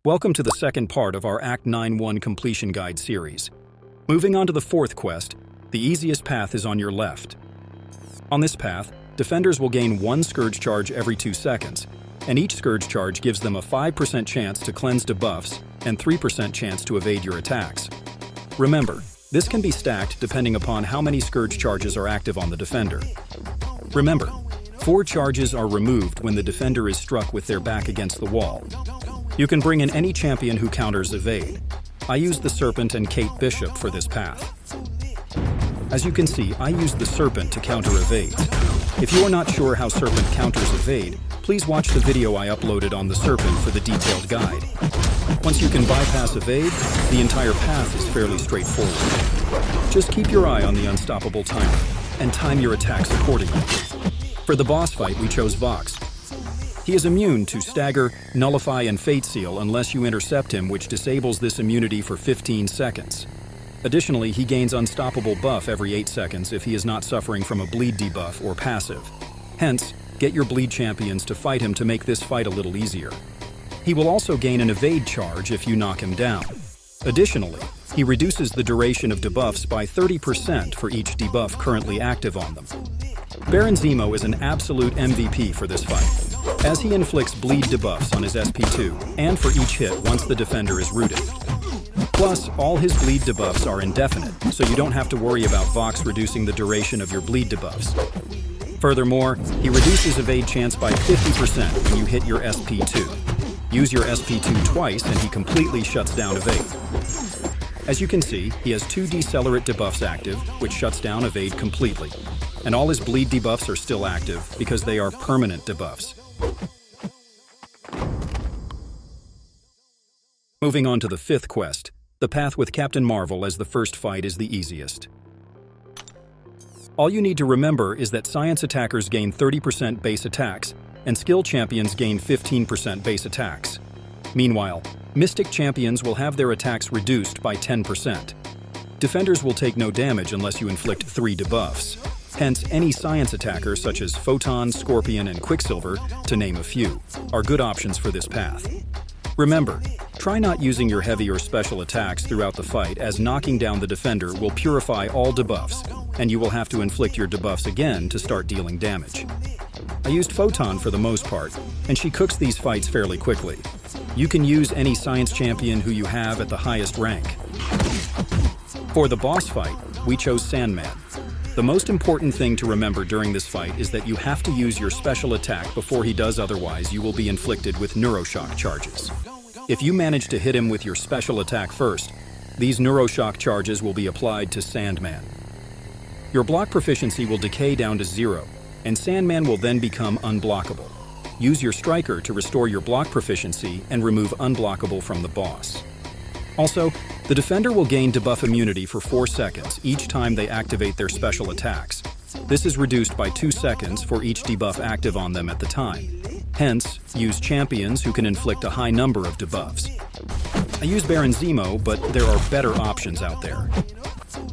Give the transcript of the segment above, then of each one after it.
Welcome to the second part of our Act 9-1 Completion Guide series. Moving on to the fourth quest, the easiest path is on your left. On this path, defenders will gain one Scourge charge every 2 seconds, and each Scourge charge gives them a 5% chance to cleanse debuffs and 3% chance to evade your attacks. Remember, this can be stacked depending upon how many Scourge charges are active on the defender. Remember, 4 charges are removed when the defender is struck with their back against the wall. You can bring in any champion who counters evade. I used the Serpent and Kate Bishop for this path. As you can see, I used the Serpent to counter evade. If you are not sure how Serpent counters evade, please watch the video I uploaded on the Serpent for the detailed guide. Once you can bypass evade, the entire path is fairly straightforward. Just keep your eye on the unstoppable timer, and time your attacks accordingly. For the boss fight, we chose Vox. He is immune to Stagger, Nullify, and Fate Seal unless you intercept him, which disables this immunity for 15 seconds. Additionally, he gains Unstoppable buff every 8 seconds if he is not suffering from a bleed debuff or passive. Hence, get your bleed champions to fight him to make this fight a little easier. He will also gain an evade charge if you knock him down. Additionally, he reduces the duration of debuffs by 30% for each debuff currently active on them. Baron Zemo is an absolute MVP for this fight, as he inflicts bleed debuffs on his SP2 and for each hit once the defender is rooted. Plus, all his bleed debuffs are indefinite, so you don't have to worry about Vox reducing the duration of your bleed debuffs. Furthermore, he reduces evade chance by 50% when you hit your SP2. Use your SP2 twice and he completely shuts down evade. As you can see, he has 2 Decelerate debuffs active, which shuts down evade completely. And all his bleed debuffs are still active because they are permanent debuffs. Moving on to the 5th quest, the path with Captain Marvel as the first fight is the easiest. All you need to remember is that science attackers gain 30% base attacks, and skill champions gain 15% base attacks. Meanwhile, mystic champions will have their attacks reduced by 10%. Defenders will take no damage unless you inflict 3 debuffs. Hence, any science attacker such as Photon, Scorpion, and Quicksilver, to name a few, are good options for this path. Remember, try not using your heavy or special attacks throughout the fight, as knocking down the defender will purify all debuffs, and you will have to inflict your debuffs again to start dealing damage. I used Photon for the most part, and she cooks these fights fairly quickly. You can use any science champion who you have at the highest rank. For the boss fight, we chose Sandman. The most important thing to remember during this fight is that you have to use your special attack before he does, otherwise you will be inflicted with Neuroshock charges. If you manage to hit him with your special attack first, these Neuroshock charges will be applied to Sandman. Your block proficiency will decay down to 0, and Sandman will then become unblockable. Use your Striker to restore your block proficiency and remove unblockable from the boss. Also, the defender will gain debuff immunity for 4 seconds each time they activate their special attacks. This is reduced by 2 seconds for each debuff active on them at the time. Hence, use champions who can inflict a high number of debuffs. I use Baron Zemo, but there are better options out there.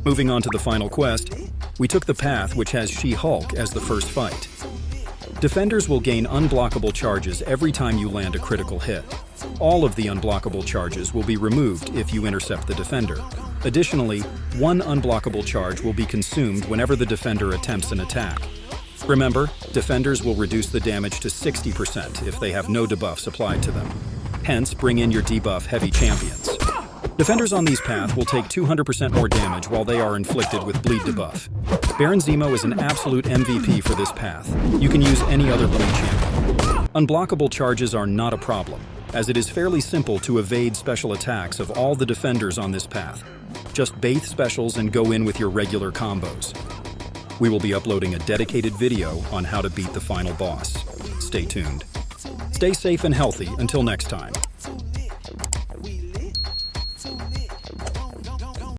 Moving on to the final quest, we took the path which has She-Hulk as the first fight. Defenders will gain unblockable charges every time you land a critical hit. All of the unblockable charges will be removed if you intercept the defender. Additionally, 1 unblockable charge will be consumed whenever the defender attempts an attack. Remember, defenders will reduce the damage to 60% if they have no debuffs applied to them. Hence, bring in your debuff-heavy champions. Defenders on these paths will take 200% more damage while they are inflicted with bleed debuff. Baron Zemo is an absolute MVP for this path. You can use any other bleed champion. Unblockable charges are not a problem, as it is fairly simple to evade special attacks of all the defenders on this path. Just bait specials and go in with your regular combos. We will be uploading a dedicated video on how to beat the final boss. Stay tuned. Stay safe and healthy until next time.